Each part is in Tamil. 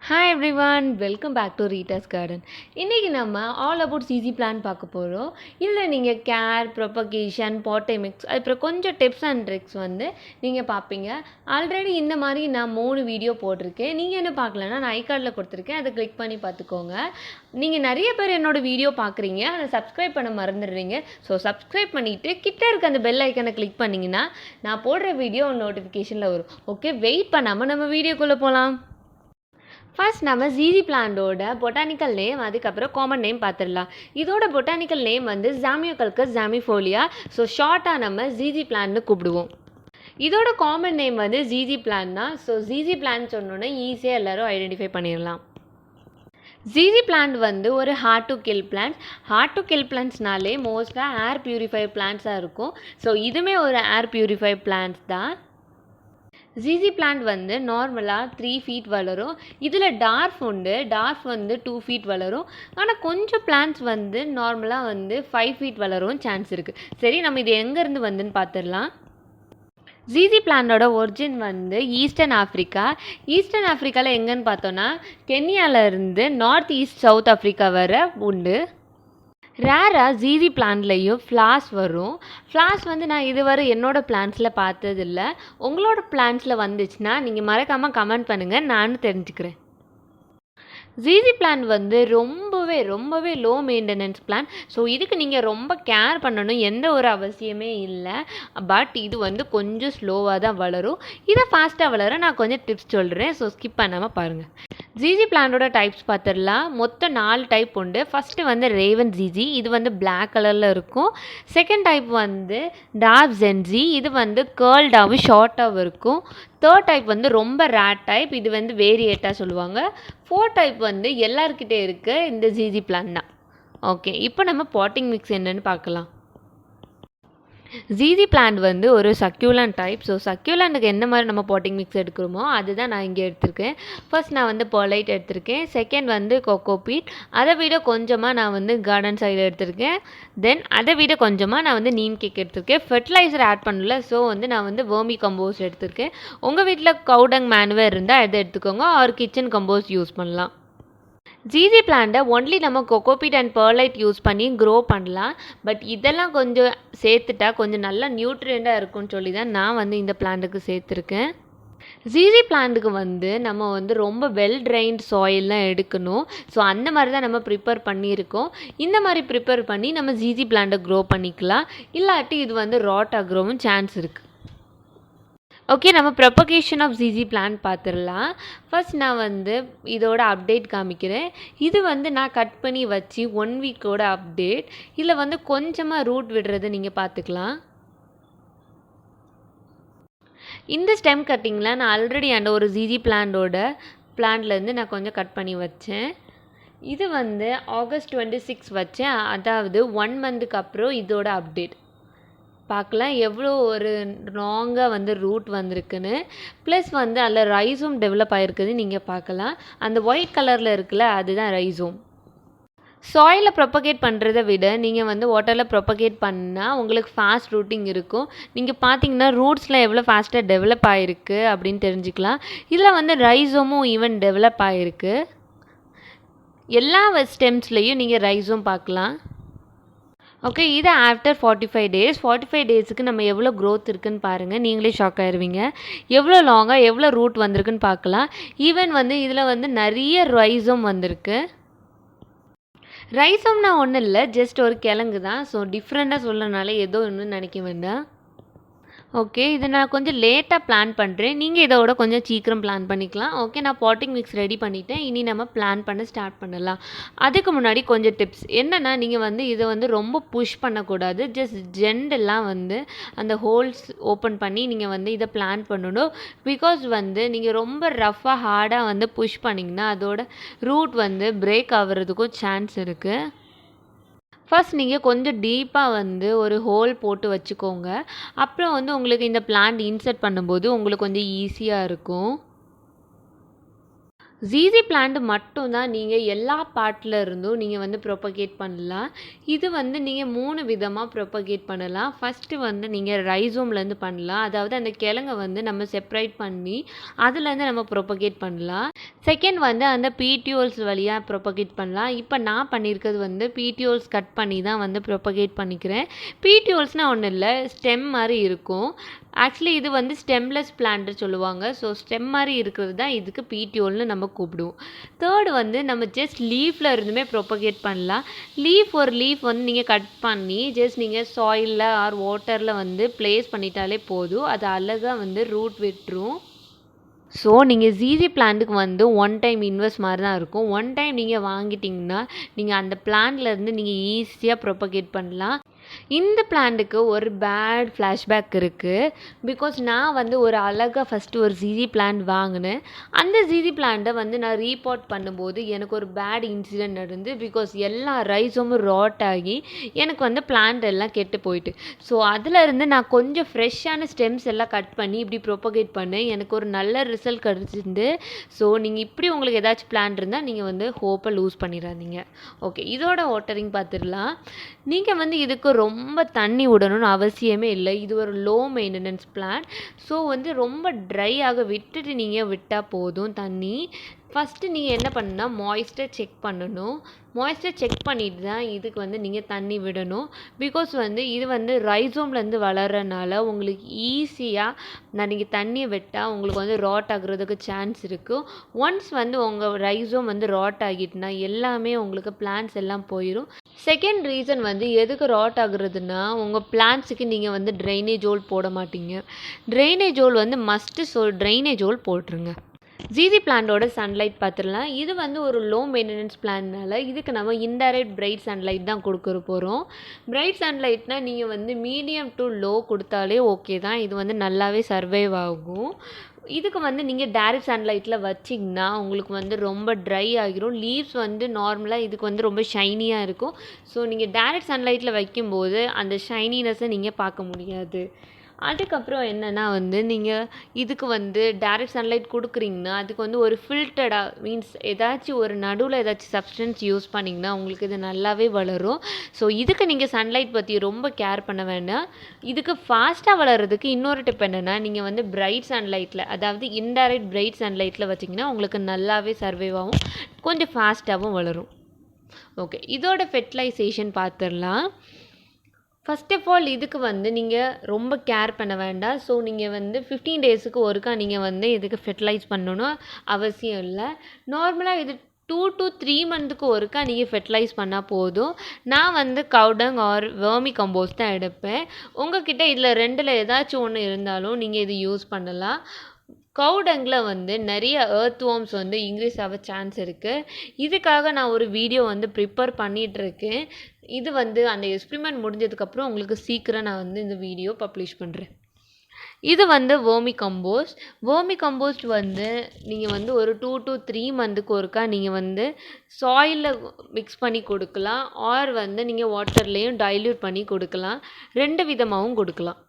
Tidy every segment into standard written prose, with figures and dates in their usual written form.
Hi everyone, welcome back to RITA'S garden. இன்னைக்கு நம்ம ஆல் அபவுட் CG பிளான் பார்க்க போகிறோம். இதில் நீங்கள் கேர், ப்ரொபகேஷன், பாட்டமிக்ஸ் அப்புறம் கொஞ்சம் டிப்ஸ் அண்ட் ட்ரிக்ஸ் நீங்கள் பார்ப்பீங்க. ஆல்ரெடி இந்த மாதிரி நான் 3 வீடியோ போட்டிருக்கேன். நீங்கள் என்ன பார்க்கலன்னா நான் ஐகார்டில் கொடுத்துருக்கேன், அதை கிளிக் பண்ணி பார்த்துக்கோங்க. நீங்கள் நிறைய பேர் என்னோடய வீடியோ பார்க்குறீங்க, அதை சப்ஸ்கிரைப் பண்ண மறந்துடுறீங்க. ஸோ சப்ஸ்கிரைப் பண்ணிவிட்டு கிட்டே இருக்க அந்த பெல் ஐக்கனை கிளிக் பண்ணிங்கன்னா நான் போடுற வீடியோ நோட்டிஃபிகேஷனில் வரும். ஓகே, வெயிட் பண்ணாமல் நம்ம வீடியோக்குள்ளே போகலாம். ஃபர்ஸ்ட் நம்ம ஜிஜி பிளான்டோட பொட்டானிக்கல் நேம், அதுக்கப்புறம் காமன் நேம் பார்த்துடலாம். இதோட botanical name zamioculcas zamiifolia. So ஷார்ட்டாக நம்ம ஜிஜி பிளான்னு கூப்பிடுவோம். இதோட காமன் நேம் ஜிஜி பிளான் தான். ஸோ ஜிஜி பிளான் சொன்னோன்னே ஈஸியாக எல்லோரும் ஐடென்டிஃபை பண்ணிடலாம். ஜிஜி பிளான்ட் ஒரு hard to kill plant. Hard to kill பிளான்ட்ஸ்னாலே மோஸ்ட்டாக ஏர் பியூரிஃபை பிளான்ட்ஸாக இருக்கும். ஸோ இதுவுமே ஒரு ஏர் பியூரிஃபை பிளான்ட்ஸ் தான். ஜிஜி பிளான்ட் நார்மலாக 3 feet வளரும். இதில் டார்ஃப் உண்டு. டார்ஃப் 2 feet வளரும். ஆனால் கொஞ்சம் பிளான்ட்ஸ் நார்மலாக 5 feet வளரும் சான்ஸ் இருக்குது. சரி, நம்ம இது எங்கேருந்து வந்துன்னு பார்த்துடலாம். ஜிஜி பிளான்டோட ஒரிஜின் ஈஸ்டர்ன் ஆஃப்ரிக்கா. ஈஸ்டர்ன் ஆஃப்ரிக்காவில் எங்கன்னு பார்த்தோன்னா கென்யாவிலேருந்து நார்த் ஈஸ்ட் சவுத் ஆஃப்ரிக்கா வர உண்டு. ரேராக ஜிஜி பிளான்ட்லேயும் ஃப்ளாஸ் வரும். ஃப்ளாஸ் நான் இதுவரை என்னோடய பிளான்ஸில் பார்த்ததில்ல. உங்களோட பிளான்ஸில் வந்துச்சுன்னா நீங்கள் மறக்காமல் கமெண்ட் பண்ணுங்கள், நானும் தெரிஞ்சுக்கிறேன். ஜிஜி பிளான்ட் ரொம்பவே லோ மெயின்டெனன்ஸ் பிளான். ஸோ இதுக்கு நீங்கள் ரொம்ப கேர் பண்ணணும், எந்த ஒரு அவசியமே இல்லை. பட் இது கொஞ்சம் ஸ்லோவாக தான் வளரும். இதை ஃபாஸ்ட்டாக வளர நான் கொஞ்சம் டிப்ஸ் சொல்கிறேன். ஸோ ஸ்கிப் பண்ணாமல் பாருங்கள். ஜிஜி பிளான்டோட டைப்ஸ் பார்த்துடலாம். மொத்தம் 4 டைப் உண்டு. ஃபஸ்ட்டு ரேவன் ஜிஜி, இது பிளாக் கலரில் இருக்கும். செகண்ட் டைப் டார்க் ஜென்ஜி, இது கேர்ல்டாகவும் ஷார்ட்டாகவும் இருக்கும். தேர்ட் டைப் ரொம்ப ரேட் டைப், இது வேரியேட்டாக சொல்லுவாங்க. ஃபோர்த் டைப் எல்லாருக்கிட்டே இருக்க இந்த ஜிஜி பிளான் தான். ஓகே, இப்போ நம்ம பாட்டிங் மிக்ஸ் என்னன்னு பார்க்கலாம். ஜிஜி பிளான்ட் ஒரு சக்யூலண்ட் டைப். ஸோ சக்யூலண்ட்டுக்கு எந்த மாதிரி நம்ம பாட்டிங் மிக்ஸ் எடுக்கிறோமோ அதுதான் நான் இங்கே எடுத்திருக்கேன். ஃபர்ஸ்ட் நான் பெர்லைட் எடுத்திருக்கேன். Second cocopeat. அதை விட கொஞ்சமாக நான் கார்டன் சைடு எடுத்திருக்கேன். தென் அதை விட கொஞ்சமாக நான் நீம் கேக் எடுத்திருக்கேன். ஃபெர்டிலைசர் ஆட் பண்ணல. ஸோ நான் வேர்மி கம்போஸ்ட் எடுத்திருக்கேன். உங்கள் வீட்டில் கவுடங் மேனுவர் இருந்தால் அதை எடுத்துக்கோங்க, ஆர் கிச்சன் கம்போஸ்ட் யூஸ் பண்ணலாம். ஜிஜி பிளான்ட்டை ஒன்லி நம்ம கோகோபீட் அண்ட் பெர்லைட் யூஸ் பண்ணி க்ரோ பண்ணலாம். பட் இதெல்லாம் கொஞ்சம் சேர்த்துட்டா கொஞ்சம் நல்லா நியூட்ரியண்ட்டாக இருக்கும்னு சொல்லி தான் நான் இந்த பிளான்ட்டுக்கு சேர்த்துருக்கேன். ஜிஜி பிளான்ட்டுக்கு நம்ம ரொம்ப வெல் ட்ரைன்ட் சாயில்லாம் எடுக்கணும். ஸோ அந்த மாதிரி தான் நம்ம ப்ரிப்பேர் பண்ணியிருக்கோம். இந்த மாதிரி ப்ரிப்பேர் பண்ணி நம்ம ஜிஜி பிளான்ட்டை க்ரோ பண்ணிக்கலாம். இல்லாட்டி இது ராட் ஆகிறவும் சான்ஸ் இருக்குது. ஓகே, நம்ம ப்ரொபகேஷன் ஆஃப் ஜிஜி பிளான்ட் பார்த்துடலாம். ஃபர்ஸ்ட் நான் இதோட அப்டேட் காமிக்கிறேன். இது நான் கட் பண்ணி வச்சு 1 வீக்கோட அப்டேட். இதில் கொஞ்சமாக ரூட் விடுறது நீங்கள் பார்த்துக்கலாம். இந்த ஸ்டெம் கட்டிங்கில் நான் ஆல்ரெடி ஒரு ஜிஜி பிளான்ட்லேருந்து நான் கொஞ்சம் கட் பண்ணி வச்சேன். இது ஆகஸ்ட் 26 வச்சேன். அதாவது 1 மந்த்துக்கு அப்புறம் இதோட அப்டேட் பார்க்கலாம் எவ்வளோ ஒரு லாங்காக ரூட் வந்திருக்குன்னு. ப்ளஸ் அதில் ரைஸும் டெவலப் ஆகிருக்குது நீங்கள் பார்க்கலாம். அந்த ஒயிட் கலரில் இருக்குல்ல, அதுதான் ரைஸும். சாயிலில் ப்ரொபகேட் பண்ணுறதை விட நீங்கள் வாட்டரில் ப்ரொபகேட் பண்ணால் உங்களுக்கு ஃபாஸ்ட் ரூட்டிங் இருக்கும். நீங்கள் பார்த்தீங்கன்னா ரூட்ஸ்லாம் எவ்வளோ ஃபாஸ்ட்டாக டெவலப் ஆகிருக்கு அப்படின்னு தெரிஞ்சுக்கலாம். இதில் ரைஸோமும் ஈவன் டெவலப் ஆகிருக்கு. எல்லா ஸ்டெம்ஸ்லேயும் நீங்கள் ரைஸும் பார்க்கலாம். ஓகே, இது ஆஃப்டர் 45 days. 45 daysக்கு நம்ம எவ்வளோ க்ரோத் இருக்குதுன்னு பாருங்கள், நீங்களே ஷாக் ஆயிடுவீங்க. எவ்வளோ லாங்காக எவ்வளோ ரூட் வந்திருக்குன்னு பார்க்கலாம். ஈவன் இதில் நிறைய ரைஸும் வந்திருக்கு. ரைஸும்னா ஒன்றும் இல்லை, ஜஸ்ட் ஒரு கிழங்கு தான். ஸோ டிஃப்ரெண்ட்டாக சொல்லனால ஏதோ ஒன்று நினைக்க வேண்டாம். ஓகே, இதை நான் கொஞ்சம் லேட்டாக பிளான் பண்ணுறேன். நீங்கள் இதோட கொஞ்சம் சீக்கிரம் பிளான் பண்ணிக்கலாம். ஓகே, நான் பாட்டிங் மிக்ஸ் ரெடி பண்ணிவிட்டேன். இனி நம்ம பிளான் பண்ண ஸ்டார்ட் பண்ணலாம். அதுக்கு முன்னாடி கொஞ்சம் டிப்ஸ் என்னென்னா, நீங்கள் இதை ரொம்ப புஷ் பண்ணக்கூடாது. ஜஸ்ட் ஜென்டெல்லாம் அந்த ஹோல்ஸ் ஓப்பன் பண்ணி நீங்கள் இதை பிளான் பண்ணணும். பிகாஸ் நீங்கள் ரொம்ப ரஃப்பாக ஹார்டாக புஷ் பண்ணிங்கன்னா அதோட ரூட் பிரேக் ஆகிறதுக்கும் சான்ஸ் இருக்குது. ஃபர்ஸ்ட் நீங்கள் கொஞ்சம் டீப்பாக ஒரு ஹோல் போட்டு வச்சுக்கோங்க. அப்புறம் உங்களுக்கு இந்த பிளான்ட் இன்சர்ட் பண்ணும்போது உங்களுக்கு கொஞ்சம் ஈஸியாக இருக்கும். ஜிசி பிளான்ட் மட்டும் தான் நீங்கள் எல்லா பார்ட்டில் இருந்தும் நீங்கள் வந்து ப்ரொபகேட் பண்ணலாம். இது வந்து நீங்கள் 3 விதமாக ப்ரொபகேட் பண்ணலாம். ஃபஸ்ட்டு வந்து நீங்கள் ரைசோம்லேருந்து பண்ணலாம். அதாவது அந்த கிழங்கை வந்து நம்ம செப்பரேட் பண்ணி அதுலேருந்து நம்ம ப்ரொபகேட் பண்ணலாம். செகண்ட் வந்து அந்த பிடிஓல்ஸ் வழியாக ப்ரொபகேட் பண்ணலாம். இப்போ நான் பண்ணியிருக்கிறது வந்து பிடிஓல்ஸ் கட் பண்ணி தான் வந்து ப்ரொபகேட் பண்ணிக்கிறேன். பிடிஓல்ஸ்னால் ஒன்றும் இல்லை, ஸ்டெம் மாதிரி இருக்கும். ஆக்சுவலி இது வந்து ஸ்டெம்லெஸ் பிளான்ட்டு சொல்லுவாங்க. ஸோ ஸ்டெம் மாதிரி இருக்கிறது தான் இதுக்கு பிடிஓல்னு நம்ம கூப்பிடுவோம். தேர்டு வந்து நம்ம ஜஸ்ட் லீஃபில் இருந்துமே ப்ரொபகேட் பண்ணலாம். ஒரு லீஃப் வந்து நீங்கள் கட் பண்ணி ஜஸ்ட் நீங்கள் சாயிலில் ஆர் வாட்டரில் வந்து ப்ளேஸ் பண்ணிட்டாலே போதும், அது அழகாக வந்து ரூட் விட்டுரும். ஸோ நீங்கள் ஜிசி பிளான்ட்டுக்கு வந்து ஒன் டைம் இன்வெஸ்ட் மாதிரி தான் இருக்கும். ஒன் டைம் நீங்கள் வாங்கிட்டிங்கன்னா நீங்கள் அந்த பிளான்ட்லேருந்து நீங்கள் ஈஸியாக ப்ரொபகேட் பண்ணலாம். இந்த பிளான்ட்டுக்கு ஒரு பேட் ஃப்ளாஷ்பேக் இருக்குது. பிகாஸ் நான் வந்து ஒரு அழகாக ஃபஸ்ட்டு ஒரு ஜிசி பிளான்ட் வாங்கினேன். அந்த ஜிசி பிளான்ட்டை வந்து நான் ரீபாட் பண்ணும்போது எனக்கு ஒரு பேட் இன்சிடென்ட் நடந்து. பிகாஸ் எல்லா ரைஸும் ராட் ஆகி எனக்கு வந்து பிளான்ட் எல்லாம் கெட்டு போயிட்டு. ஸோ அதிலேருந்து நான் கொஞ்சம் ஃப்ரெஷ்ஷான ஸ்டெம்ஸ் எல்லாம் கட் பண்ணி இப்படி ப்ரொபகேட் பண்ணேன். எனக்கு ஒரு நல்ல ரிசல்ட் கிடச்சிருந்து. ஸோ நீங்கள் இப்படி உங்களுக்கு ஏதாச்சும் பிளான் இருந்தால் நீங்கள் வந்து ஹோப்பை லூஸ் பண்ணிடாதீங்க. ஓகே, இதோட வாட்டரிங் பார்த்துடலாம். நீங்கள் வந்து இதுக்கு ரொம்ப தண்ணி விடணும்னு அவசியமே இல்லை. இது ஒரு லோ மெயின்டெனன்ஸ் பிளான்ட். ஸோ வந்து ரொம்ப ட்ரையாக விட்டுட்டு நீங்கள் விட்டால் போதும் தண்ணி. ஃபஸ்ட்டு நீங்கள் என்ன பண்ணணும்னா மாய்ஸ்டர் செக் பண்ணணும். மாய்ஸ்டர் செக் பண்ணிட்டு தான் இதுக்கு வந்து நீங்கள் தண்ணி விடணும். பிகாஸ் வந்து இது வந்து ரைசோம்லேருந்து வளர்கிறனால உங்களுக்கு ஈஸியாக நீங்கள் தண்ணியை விட்டால் உங்களுக்கு வந்து ராட் ஆகுறதுக்கு சான்ஸ் இருக்குது. ஒன்ஸ் வந்து உங்கள் ரைசோம் வந்து ராட் ஆகிட்டுனா எல்லாமே உங்களுக்கு பிளான்ட்ஸ் எல்லாம் போயிடும். செகண்ட் ரீசன் வந்து எதுக்கு ராட் ஆகுறதுன்னா உங்கள் பிளான்ட்ஸுக்கு நீங்கள் வந்து ட்ரைனேஜ் ஹோல் போட மாட்டீங்க. ட்ரைனேஜ் ஹோல் வந்து மஸ்ட்டு. ஸோ ட்ரைனேஜ் ஹோல் போட்டுருங்க. ஜிசி பிளான்ட்டோட சன்லைட் பார்த்துடலாம். இது வந்து ஒரு லோ மெயின்டெனன்ஸ் பிளான்னால இதுக்கு நம்ம இன்டைரக்ட் பிரைட் சன்லைட் தான் கொடுக்க போகிறோம். பிரைட் சன்லைட்னால் நீங்கள் வந்து மீடியம் டு லோ கொடுத்தாலே ஓகே தான். இது வந்து நல்லாவே சர்வைவ் ஆகும். இதுக்கு வந்து நீங்கள் டைரக்ட் சன்லைட்டில் வச்சிங்கன்னா உங்களுக்கு வந்து ரொம்ப ட்ரை ஆகிரும். லீவ்ஸ் வந்து நார்மலாக இதுக்கு வந்து ரொம்ப ஷைனியாக இருக்கும். ஸோ நீங்கள் டைரக்ட் சன்லைட்டில் வைக்கும்போது அந்த ஷைனினஸை நீங்கள் பார்க்க முடியாது. அதுக்கப்புறம் என்னென்னா வந்து நீங்கள் இதுக்கு வந்து டைரக்ட் சன்லைட் கொடுக்குறீங்கன்னா அதுக்கு வந்து ஒரு ஃபில்டர்டாக மீன்ஸ் ஏதாச்சும் ஒரு நடுவில் ஏதாச்சும் சப்ஸ்டன்ஸ் யூஸ் பண்ணிங்கன்னா உங்களுக்கு இது நல்லாவே வளரும். ஸோ இதுக்கு நீங்கள் சன்லைட் பற்றி ரொம்ப கேர் பண்ண வேண்டாம். இதுக்கு ஃபாஸ்ட்டாக வளர்கிறதுக்கு இன்னொரு டிப் என்னென்னா நீங்கள் வந்து பிரைட் சன்லைட்டில், அதாவது இன்டைரக்ட் பிரைட் சன்லைட்டில் வச்சிங்கன்னா உங்களுக்கு நல்லாவே சர்வைவ் ஆகும், கொஞ்சம் ஃபாஸ்ட்டாகவும் வளரும். ஓகே, இதோட ஃபெர்டிலைசேஷன் பார்த்துடலாம். ஃபஸ்ட் ஆஃப் ஆல் இதுக்கு வந்து நீங்கள் ரொம்ப கேர் பண்ண வேண்டாம். ஸோ நீங்கள் வந்து 15 டேஸுக்கு ஒருக்கா நீங்கள் வந்து இதுக்கு ஃபெர்டிலைஸ் பண்ணணும் அவசியம் இல்லை. நார்மலாக இது 2 to 3 மந்த்துக்கு ஒருக்கா நீங்கள் ஃபெர்டிலைஸ் பண்ணால் போதும். நான் வந்து கவுடங் ஆர் வேர்மி கம்போஸ்ட் தான் எடுப்பேன். உங்ககிட்ட இதில் ரெண்டில் ஏதாச்சும் ஒன்று இருந்தாலும் நீங்கள் இது யூஸ் பண்ணலாம். கவுடங்கில் வந்து நிறைய எர்த் வார்ம்ஸ் வந்து இன்க்ரீஸ் ஆக சான்ஸ் இருக்குது. இதுக்காக நான் ஒரு வீடியோ வந்து ப்ரிப்பேர் பண்ணிகிட்ருக்கேன். இது வந்து அந்த எக்ஸ்பிரிமெண்ட் முடிஞ்சதுக்கப்புறம் உங்களுக்கு சீக்கிரம் நான் வந்து இந்த வீடியோ பப்ளிஷ் பண்ணுறேன். இது வந்து வேர்மி கம்போஸ்ட் வந்து நீங்கள் வந்து ஒரு 2 to 3 மந்த்துக்கு ஒருக்கா நீங்கள் வந்து சாயிலில் மிக்ஸ் பண்ணி கொடுக்கலாம். ஆர் வந்து நீங்கள் வாட்டர்லேயும் டைல்யூட் பண்ணி கொடுக்கலாம். 2 விதமாகவும் கொடுக்கலாம்.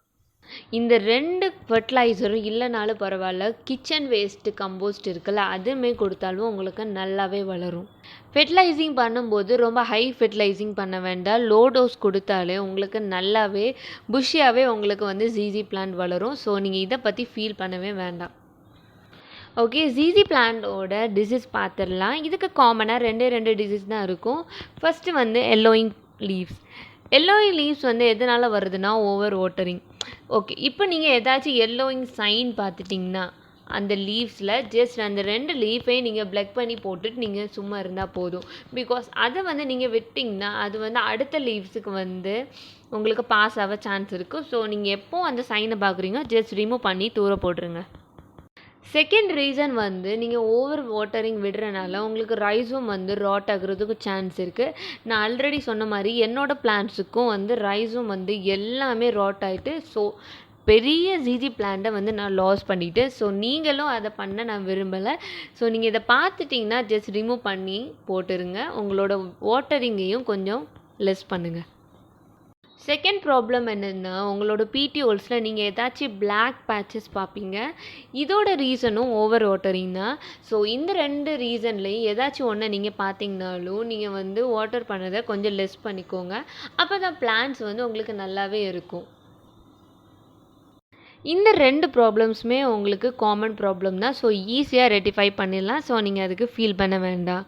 இந்த 2 ஃபெர்டிலைசரும் இல்லைனாலும் பரவாயில்ல, கிச்சன் வேஸ்ட்டு கம்போஸ்ட் இருக்குல்ல, அதுவுமே கொடுத்தாலும் உங்களுக்கு நல்லாவே வளரும். ஃபெர்டிலைசிங் பண்ணும்போது ரொம்ப ஹை ஃபெர்டிலைசிங் பண்ண வேண்டாம். லோ டோஸ் கொடுத்தாலே உங்களுக்கு நல்லாவே புஷ்ஷியாகவே உங்களுக்கு வந்து ஜிசி பிளான்ட் வளரும். ஸோ நீங்கள் இதை பற்றி ஃபீல் பண்ணவே வேண்டாம். ஓகே, ஜிசி பிளான்ட்டோட டிசீஸ் பார்த்துடலாம். இதுக்கு காமனாக 2 டிசீஸ் தான் இருக்கும். ஃபஸ்ட்டு வந்து எல்லோயிங் லீவ்ஸ் வந்து எதனால் வருதுன்னா ஓவர் வாட்டரிங். ஓகே, இப்போ நீங்கள் ஏதாச்சும் எல்லோயிங் சைன் பார்த்துட்டிங்கன்னா அந்த லீவ்ஸில் ஜஸ்ட் அந்த 2 லீஃபையும் நீங்கள் பிளக் பண்ணி போட்டுட்டு நீங்கள் சும்மா இருந்தால் போதும். பிகாஸ் அதை வந்து நீங்கள் விட்டிங்கன்னா அது வந்து அடுத்த லீவ்ஸுக்கு வந்து உங்களுக்கு பாஸ் ஆக சான்ஸ் இருக்குது. ஸோ நீங்கள் எப்போ அந்த சைனை பார்க்குறீங்க ஜஸ்ட் ரிமூவ் பண்ணி தூர போட்டுருங்க. செகண்ட் ரீசன் வந்து நீங்கள் ஓவர் வாட்டரிங் விடுறனால உங்களுக்கு ரைஸும் வந்து ராட் ஆகுறதுக்கு சான்ஸ் இருக்குது. நான் ஆல்ரெடி சொன்ன மாதிரி என்னோடய பிளான்ட்ஸுக்கும் வந்து ரைஸும் வந்து எல்லாமே ராட் ஆகிட்டு. ஸோ பெரிய ஜிசி பிளான்ட்டை வந்து நான் லாஸ் பண்ணிவிட்டேன். ஸோ நீங்களும் அதை பண்ண நான் விரும்பலை. ஸோ நீங்கள் இதை பார்த்துட்டிங்கன்னா ஜஸ்ட் ரிமூவ் பண்ணி போட்டுருங்க. உங்களோட வாட்டரிங்கையும் கொஞ்சம் லெஸ் பண்ணுங்கள். செகண்ட் ப்ராப்ளம் என்னென்னா, உங்களோட பிடிஓல்ஸில் நீங்கள் ஏதாச்சும் பிளாக் பேட்சஸ் பார்ப்பீங்க. இதோட ரீசனும் ஓவர் வாட்டரிங் தான். ஸோ இந்த 2 ரீசன்லேயும் ஏதாச்சும் ஒன்று நீங்கள் பார்த்தீங்கனாலும் நீங்கள் வந்து வாட்டர் பண்ணதை கொஞ்சம் லெஸ் பண்ணிக்கோங்க. அப்போ தான் பிளான்ட்ஸ் வந்து உங்களுக்கு நல்லாவே இருக்கும். இந்த 2 ப்ராப்ளம்ஸுமே உங்களுக்கு காமன் ப்ராப்ளம் தான். ஸோ ஈஸியாக ரெக்டிஃபை பண்ணிடலாம். ஸோ நீங்கள் அதுக்கு ஃபீல் பண்ண வேண்டாம்.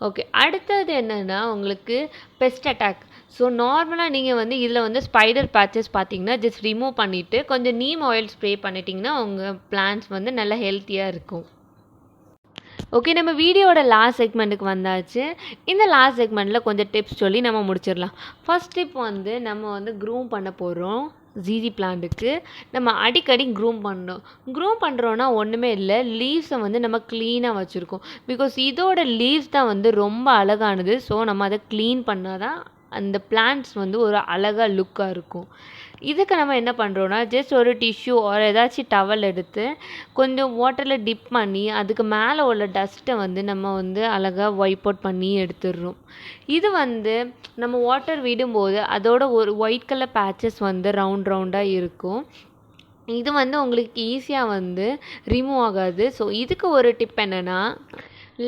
ஓகே, அடுத்தது என்னென்னா உங்களுக்கு பெஸ்ட் அட்டாக். ஸோ நார்மலாக நீங்கள் வந்து இதில் வந்து ஸ்பைடர் பேட்சஸ் பார்த்தீங்கன்னா ஜஸ்ட் ரிமூவ் பண்ணிவிட்டு கொஞ்சம் நீம் ஆயில் ஸ்ப்ரே பண்ணிட்டீங்கன்னா உங்கள் பிளான்ட்ஸ் வந்து நல்லா ஹெல்த்தியாக இருக்கும். ஓகே, நம்ம வீடியோட லாஸ்ட் செக்மெண்ட்டுக்கு வந்தாச்சு. இந்த லாஸ்ட் செக்மெண்ட்டில் கொஞ்சம் டிப்ஸ் சொல்லி நம்ம முடிச்சிடலாம். ஃபர்ஸ்ட் டிப் வந்து நம்ம வந்து க்ரூம் பண்ண போகிறோம். ஜிஜி பிளான்ட்டுக்கு நம்ம அடிக்கடி க்ரூம் பண்ணணும். க்ரூம் பண்ணுறோன்னா ஒன்றுமே இல்லை, லீவ்ஸை வந்து நம்ம க்ளீனாக வச்சுருக்கோம். பிகாஸ் இதோட லீவ்ஸ் தான் வந்து ரொம்ப அழகானது. ஸோ நம்ம அதை க்ளீன் பண்ணால் தான் அந்த பிளான்ட்ஸ் வந்து ஒரு அழகாக லுக்காக இருக்கும். இதுக்கு நம்ம என்ன பண்ணுறோன்னா ஜஸ்ட் ஒரு டிஷ்யூ ஒரு ஏதாச்சும் டவல் எடுத்து கொஞ்சம் வாட்டரில் டிப் பண்ணி அதுக்கு மேலே உள்ள டஸ்ட்டை வந்து நம்ம வந்து அழகாக வைப் அவுட் பண்ணி எடுத்துடுறோம். இது வந்து நம்ம வாட்டர் விடும்போது அதோட ஒரு ஒயிட் கலர் பேட்சஸ் வந்து ரவுண்டாக இருக்கும். இது வந்து உங்களுக்கு ஈஸியாக வந்து ரிமூவ் ஆகாது. ஸோ இதுக்கு ஒரு டிப் என்னென்னா,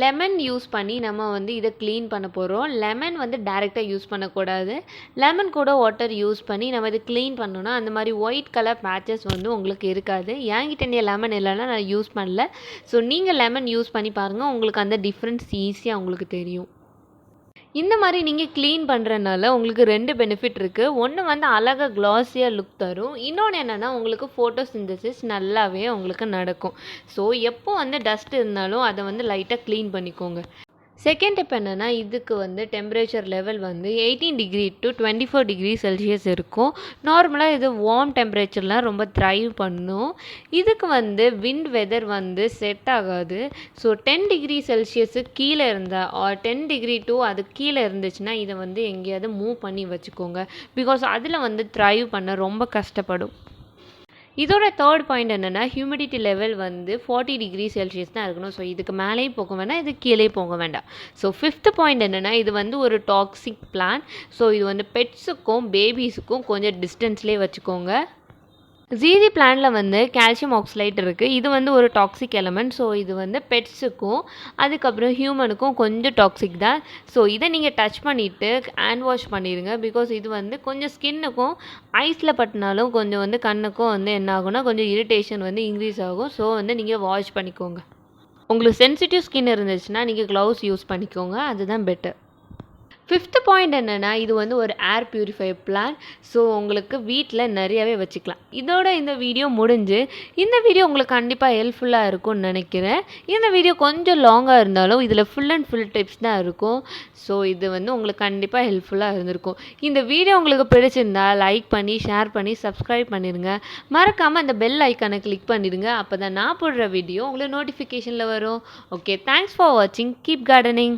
லெமன் யூஸ் பண்ணி நம்ம வந்து இதை க்ளீன் பண்ண போகிறோம். லெமன் வந்து டைரெக்டாக யூஸ் பண்ணக்கூடாது. லெமன் கூட வாட்டர் யூஸ் பண்ணி நம்ம இதை க்ளீன் பண்ணோன்னா அந்த மாதிரி ஒயிட் கலர் பேட்சஸ் வந்து உங்களுக்கு இருக்காது. என்கிட்ட லெமன் இல்லைன்னா நான் யூஸ் பண்ணல. ஸோ நீங்கள் லெமன் யூஸ் பண்ணி பாருங்கள், உங்களுக்கு அந்த டிஃப்ரென்ஸ் ஈஸியாக உங்களுக்கு தெரியும். இந்த மாதிரி நீங்கள் க்ளீன் பண்ணுறதுனால உங்களுக்கு 2 பெனிஃபிட் இருக்குது. ஒன்று வந்து அழகாக க்ளாஸியாக லுக் தரும். இன்னொன்று என்னென்னா உங்களுக்கு ஃபோட்டோசிந்தசிஸ் நல்லாவே உங்களுக்கு நடக்கும். ஸோ எப்போ வந்து டஸ்ட் இருந்தாலும் அதை வந்து லைட்டாக க்ளீன் பண்ணிக்கோங்க. செகண்ட் டிப் என்னென்னா, இதுக்கு வந்து டெம்பரேச்சர் லெவல் வந்து 18 டிகிரி டு 24 டிகிரி செல்சியஸ் இருக்கும். நார்மலாக இது வார்ம் டெம்பரேச்சர்லாம் ரொம்ப த்ரைவ் பண்ணும். இதுக்கு வந்து விண்ட் வெதர் வந்து செட் ஆகாது. ஸோ 10 டிகிரி செல்சியஸுக்கு கீழே இருந்தால் ஆர் 10 டிகிரி டு அதுக்கு கீழே இருந்துச்சுன்னா இதை வந்து எங்கேயாவது மூவ் பண்ணி வச்சுக்கோங்க. பிகாஸ் அதில் வந்து த்ரைவ் பண்ண ரொம்ப கஷ்டப்படும். இதோட தேர்ட் பாயிண்ட் என்னென்னா, ஹியூமிடிட்டி லெவல் வந்து 40 டிகிரி செல்சியஸ் தான் இருக்கணும். ஸோ இதுக்கு மேலேயும் போக வேண்டாம், இது கீழே போக வேண்டாம். ஸோ ஃபிஃப்த் பாயிண்ட் என்னென்னா, இது வந்து ஒரு டாக்ஸிக் பிளான்ட். ஸோ இது வந்து பெட்ஸுக்கும் பேபிஸுக்கும் கொஞ்சம் டிஸ்டன்ஸ்லேயே வச்சுக்கோங்க. ஜிஜி பிளான்ட்டில் வந்து கால்சியம் ஆக்சலைட் இருக்குது. இது வந்து ஒரு டாக்ஸிக் எலமெண்ட். ஸோ இது வந்து பெட்ஸுக்கும் அதுக்கப்புறம் ஹியூமனுக்கும் கொஞ்சம் டாக்ஸிக் தான். ஸோ இதை நீங்கள் டச் பண்ணிவிட்டு ஹேண்ட் வாஷ் பண்ணிடுங்க. பிகாஸ் இது வந்து கொஞ்சம் ஸ்கின்னுக்கும் ஐஸில் பட்டினாலும் கொஞ்சம் வந்து கண்ணுக்கும் வந்து என்ன ஆகும்னா கொஞ்சம் இரிட்டேஷன் வந்து இன்க்ரீஸ் ஆகும். ஸோ வந்து நீங்கள் வாஷ் பண்ணிக்கோங்க. உங்களுக்கு சென்சிட்டிவ் ஸ்கின் இருந்துச்சுன்னா நீங்கள் க்ளவுஸ் யூஸ் பண்ணிக்கோங்க, அதுதான் பெட்டர். ஃபிஃப்த் பாயிண்ட் என்னென்னா, இது வந்து ஒரு ஏர் பியூரிஃபையர் பிளான். ஸோ உங்களுக்கு வீட்டில் நிறையாவே வச்சுக்கலாம். இதோட இந்த வீடியோ முடிஞ்சு. இந்த வீடியோ உங்களுக்கு கண்டிப்பாக ஹெல்ப்ஃபுல்லாக இருக்கும்னு நினைக்கிறேன். இந்த வீடியோ கொஞ்சம் லாங்காக இருந்தாலும் இதில் ஃபுல் அண்ட் ஃபுல் டிப்ஸ் தான் இருக்கும். ஸோ இது வந்து உங்களுக்கு கண்டிப்பாக ஹெல்ப்ஃபுல்லாக இருந்திருக்கும். இந்த வீடியோ உங்களுக்கு பிடிச்சிருந்தா லைக் பண்ணி ஷேர் பண்ணி சப்ஸ்கிரைப் பண்ணிடுங்க. மறக்காமல் அந்த பெல் ஐக்கானை கிளிக் பண்ணிடுங்க. அப்போ தான் நான் போடுற வீடியோ உங்களுக்கு நோட்டிஃபிகேஷனில் வரும். ஓகே, தேங்க்ஸ் ஃபார் வாட்சிங். Keep gardening.